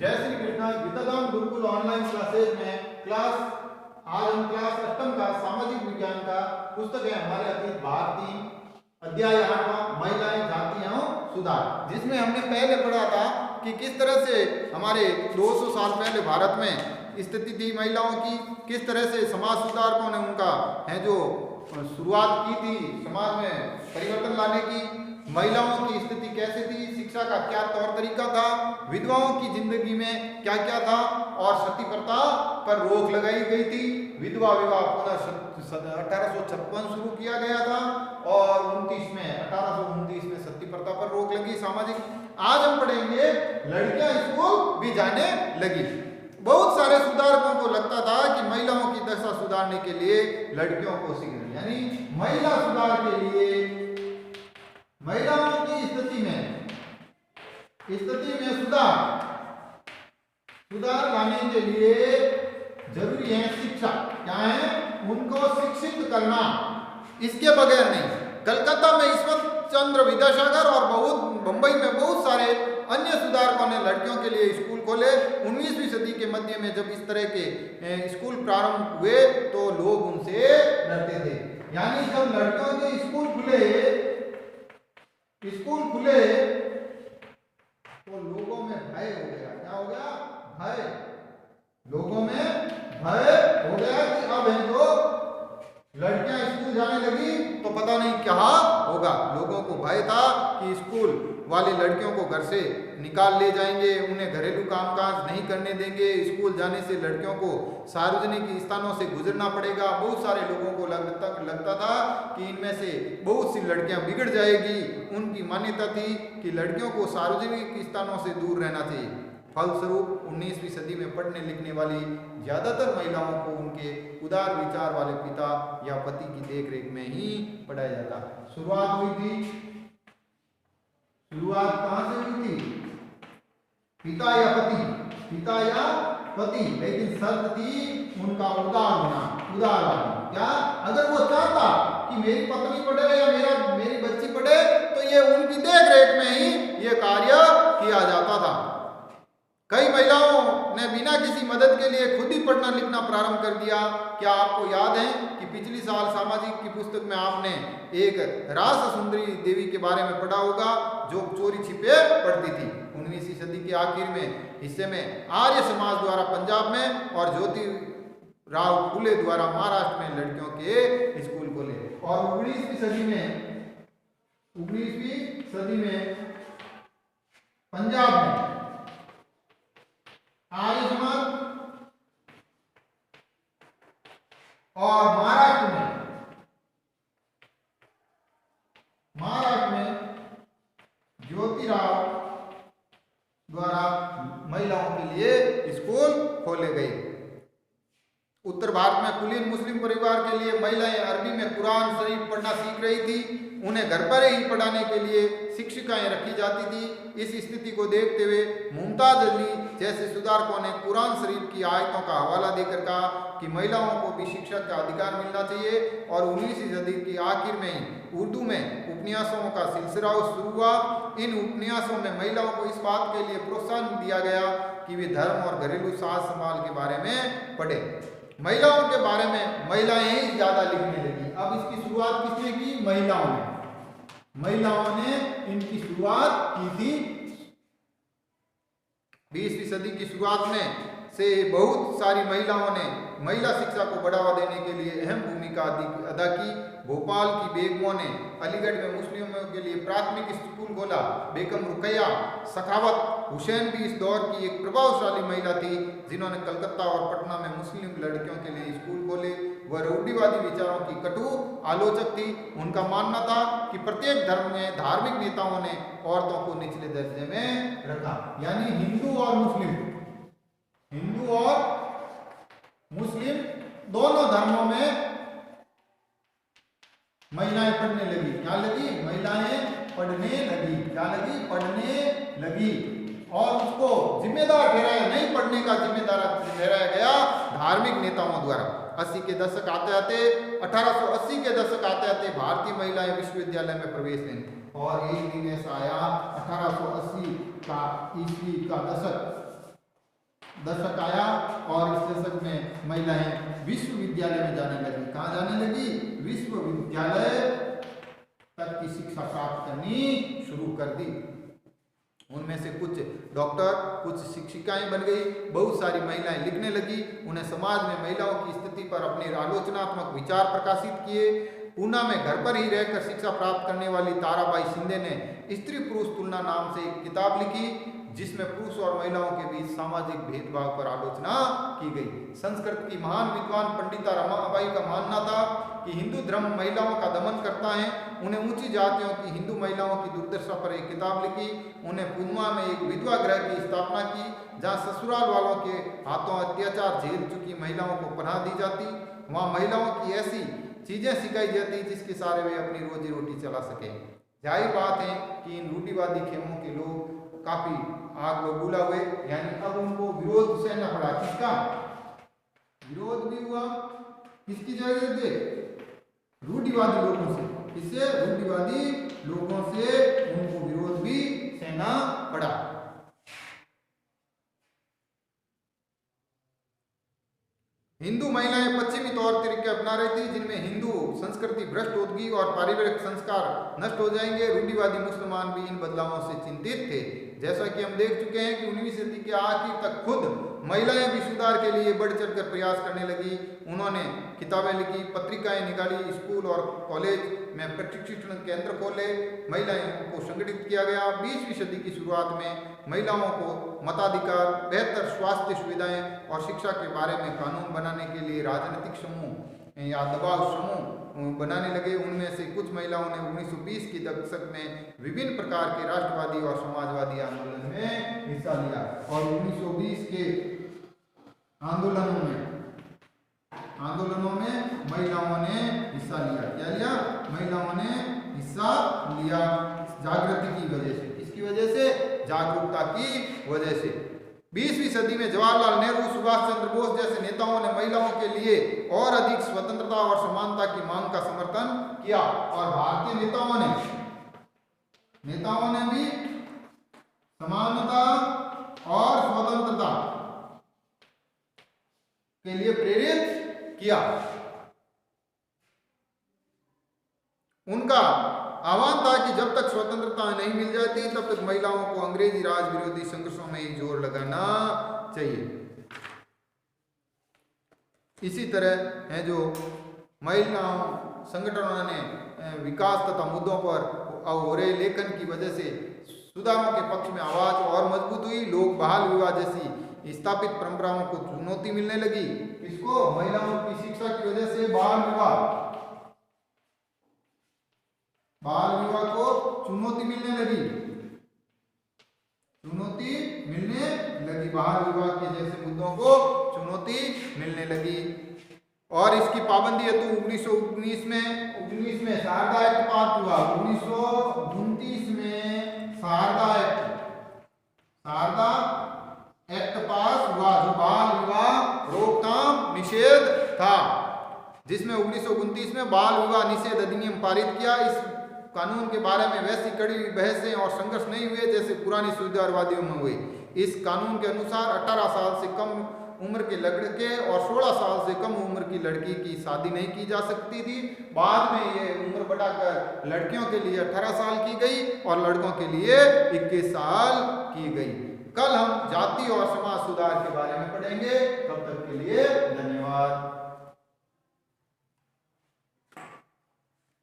जय Shri Krishna. गीताधाम Gurukul online classes में आज हम क्लास 8 का सामाजिक विज्ञान का पुस्तक है हमारे अतीत भाग 3 अध्याय 8वां महिलाएं जाति एवं सुधार, जिसमें हमने पहले पढ़ा था कि किस तरह से हमारे 200 साल पहले भारत में स्थिति थी महिलाओं की, किस तरह से समाज सुधारकों ने उनका है जो शुरुआत की थी समाज में परिवर्तन लाने की, महिलाओं की स्थिति कैसे थी, शिक्षा का क्या तौर तरीका था, विधवाओं की जिंदगी में क्या क्या था और सती प्रथा पर रोक लगाई गई थी। विधवा विवाह पुनः 1856 शुरू किया गया था और 1829 में सती प्रथा पर रोक लगी सामाजिक। आज हम पढ़ेंगे लड़कियां स्कूल भी जाने लगी। बहुत सारे सुधारकों को लगता था कि महिलाओं की दशा सुधारने के लिए लड़कियों को सीखना, यानी महिला सुधार के लिए महिलाओं की स्थिति में सुधार लाने के लिए जरूरी है शिक्षा। क्या है? उनको शिक्षित करना, इसके बगैर नहीं। कलकत्ता में ईश्वर चंद्र विद्यासागर और बंबई में बहुत सारे अन्य सुधारकों ने लड़कियों के लिए स्कूल खोले। 19वीं सदी के मध्य में जब इस तरह के स्कूल प्रारंभ हुए तो लोग उनसे डरते थे, यानी जब लड़कियों के स्कूल खुले तो लोगों में भय हो गया। क्या हो गया? भय। लोगों में भय हो गया कि अब है जो लड़कियां स्कूल जाने लगी तो पता नहीं क्या होगा। लोगों को भय था कि स्कूल वाली लड़कियों को घर से निकाल ले जाएंगे, उन्हें घरेलू कामकाज नहीं करने देंगे, स्कूल जाने से लड़कियों को सार्वजनिक स्थानों से गुजरना पड़ेगा। बहुत सारे लोगों को लगता था कि इनमें से बहुत सी लड़कियां बिगड़ जाएगी। उनकी मान्यता थी कि लड़कियों को सार्वजनिक स्थानों से दूर रहना चाहिए। फलस्वरूप 19वीं सदी में पढ़ने लिखने वाली ज्यादातर महिलाओं को उनके उदार विचार वाले पिता या पति की देखरेख में ही पढ़ाया जाता। शुरुआत कहां से हुई थी? पिता या पति, लेकिन शर्त थी उनका उदारवादी। क्या? अगर वो चाहता कि मेरी पत्नी पढ़े या मेरी बच्ची पढ़े तो ये उनकी देखरेख में ही ये कार्य किया जाता था। कई महिलाओं ने बिना किसी मदद के लिए खुद ही पढ़ना लिखना प्रारंभ कर दिया। क्या आपको याद है कि पिछली साल सामाजिक की पुस्तक में आपने एक रास सुंदरी देवी के बारे में पढ़ा होगा जो चोरी छिपे पढ़ती थी। 19वीं सदी के आखिर में हिस्से में आर्य समाज द्वारा पंजाब में और ज्योति राव फुले द्वारा महाराष्ट्र में लड़कियों के स्कूल खोले और 19वीं सदी में पंजाब में आर्य समाज और महाराष्ट्र में ज्योतिराव द्वारा महिलाओं के लिए स्कूल खोले गए। उत्तर भारत में कुलीन मुस्लिम परिवार के लिए महिलाएं अरबी में कुरान शरीफ पढ़ना सीख रही थी। उन्हें घर पर ही पढ़ाने के लिए शिक्षिकाएं रखी जाती थी। इस स्थिति को देखते हुए मुमताज अली जैसे सुधारकों ने कुरान शरीफ की आयतों का हवाला देकर कहा कि महिलाओं को भी शिक्षा का अधिकार मिलना चाहिए और 19वीं सदी के आखिर में ही उर्दू में उपन्यासों का सिलसिला शुरू हुआ। इन उपन्यासों में महिलाओं को इस बात के लिए प्रोत्साहन दिया गया कि वे धर्म और घरेलू साज संभाल के बारे में पढ़े। महिलाओं के बारे में महिलाएं ही ज्यादा लिखने लगी। अब इसकी शुरुआत किसने की? महिलाओं ने इनकी शुरुआत की थी। 20वीं सदी की शुरुआत में से बहुत सारी महिलाओं ने महिला शिक्षा को बढ़ावा देने के लिए अहम भूमिका अदा की। भोपाल की बेगमों ने अलीगढ़ में मुस्लिमों के लिए प्राथमिक स्कूल खोला। बेगम रुकैया सखावत हुसैन भी इस दौर की एक प्रभावशाली महिला थी जिन्होंने कलकत्ता और पटना में मुस्लिम लड़कियों के लिए स्कूल खोले। वह रूढ़िवादी विचारों की कटु आलोचक थी। उनका मानना था कि प्रत्येक धर्म में धार्मिक नेताओं ने औरतों को निचले दर्जे में रखा, यानी हिंदू और मुस्लिम दोनों धर्मों में महिलाएं पढ़ने लगी। क्या लगी? महिलाएं पढ़ने लगी और उसको जिम्मेदार ठहराया, नहीं पढ़ने का जिम्मेदार ठहराया गया धार्मिक नेताओं द्वारा। 1880 के दशक आते आते भारतीय महिलाएं विश्वविद्यालय में प्रवेश लें और एक दिन ऐसा आया 1880 का ईस्वी का दशक दशक आया और इस दशक में महिलाएं विश्वविद्यालय में जाने लगी। कहाँ जाने लगी? विश्वविद्यालय तक की शिक्षा प्राप्त करनी शुरू कर दी। उनमें से कुछ डॉक्टर, कुछ शिक्षिकाएं बन गई, बहुत सारी महिलाएं लिखने लगी। उन्हें समाज में महिलाओं की स्थिति पर अपने आलोचनात्मक विचार प्रकाशित किए। पूना में घर पर ही रहकर शिक्षा प्राप्त करने वाली ताराबाई शिंदे ने स्त्री पुरुष तुलना नाम से एक किताब लिखी, जिसमें पुरुष और महिलाओं के बीच सामाजिक भेदभाव पर आलोचना की गई। संस्कृत की महान विद्वान पंडिता रमाबाई का मानना था कि हिंदू धर्म महिलाओं का दमन करता है। उन्हें ऊंची जातियों की हिंदू महिलाओं की दुर्दशा पर एक किताब लिखी। उन्हें पुनमा में एक विधवा गृह की स्थापना की, जहां ससुराल वालों के हाथों अत्याचार झेल चुकी महिलाओं को पनाह दी जाती। वहां महिलाओं की ऐसी चीजें सिखाई जाती जिसके सहारे वे अपनी रोजी रोटी चला सके। जाहिर बात है कि इन रूढ़िवादी खेमों के लोग काफी आग बबूला हुए, यानी अब उनको विरोध सहना पड़ा। किसका विरोध भी हुआ? किसकी जगह से? रूढ़िवादी लोगों से। किससे? रूढ़िवादी लोगों से उनको विरोध भी सहना पड़ा। हिंदू महिलाएं पश्चिमी तौर तरीके अपना रही थी, जिनमें हिंदू संस्कृति भ्रष्ट होगी और पारिवारिक संस्कार नष्ट हो जाएंगे। रूढ़िवादी मुसलमान भी इन बदलावों से चिंतित थे। जैसा कि हम देख चुके हैं कि 19वीं सदी के आखिर तक खुद महिलाएं भी सुधार के लिए बढ़ चढ़कर प्रयास करने लगी। उन्होंने किताबें लिखी, पत्रिकाएं निकाली, स्कूल और कॉलेज में प्रशिक्षण केंद्र खोले, महिलाओं को संगठित किया गया। 20वीं सदी की शुरुआत में महिलाओं को मताधिकार, बेहतर स्वास्थ्य सुविधाएं और शिक्षा के बारे में कानून बनाने के लिए राजनीतिक समूह या दबाव समूह बनाने लगे। उनमें से कुछ महिलाओं ने 1920 के दशक में विभिन्न प्रकार के राष्ट्रवादी और समाजवादी आंदोलन में हिस्सा लिया और 1920 के आंदोलनों में महिलाओं ने हिस्सा लिया। क्या लिया? महिलाओं ने हिस्सा लिया जागृति की वजह से। किसकी वजह से? जागरूकता की वजह से। 20वीं सदी में जवाहरलाल नेहरू, सुभाष चंद्र बोस जैसे नेताओं ने महिलाओं के लिए और अधिक स्वतंत्रता और समानता की मांग का समर्थन किया और भारतीय नेताओं ने भी समानता और स्वतंत्रता के लिए प्रेरित किया। उनका आह्वान था कि जब तक स्वतंत्रता नहीं मिल जाती तब तक महिलाओं को अंग्रेजी राज विरोधी संघर्षों में ही जोर लगाना चाहिए। इसी तरह है जो महिलाओं संगठनों ने विकास तथा मुद्दों पर हो रहे लेखन की वजह से सुधारों के पक्ष में आवाज और मजबूत हुई। लोग बाल विवाह जैसी स्थापित परंपराओं को चुनौती मिलने लगी। किसको? महिलाओं की शिक्षा की वजह से बाल विवाह को चुनौती मिलने लगी। बाल विवाह के जैसे मुद्दों को चुनौती मिलने लगी और इसकी पाबंदी हेतु 1919 में शारदा एक्ट पास हुआ। 1929 में शारदा एक्ट पास हुआ जो बाल विवाह रोकथाम निषेध था, जिसमें 1929 में बाल विवाह निषेध अधिनियम पारित किया। इस कानून के बारे में वैसी कड़ी बहसें और संघर्ष नहीं हुए जैसे पुरानी सुधारवादियों में हुए। इस कानून के अनुसार 18 साल से कम उम्र के लड़के और 16 साल से कम उम्र की लड़की की शादी नहीं की जा सकती थी। बाद में ये उम्र बढ़ाकर लड़कियों के लिए 18 साल की गई और लड़कों के लिए 21 साल की गई। कल हम जाति और समाज सुधार के बारे में पढ़ेंगे। तब तक के लिए धन्यवाद।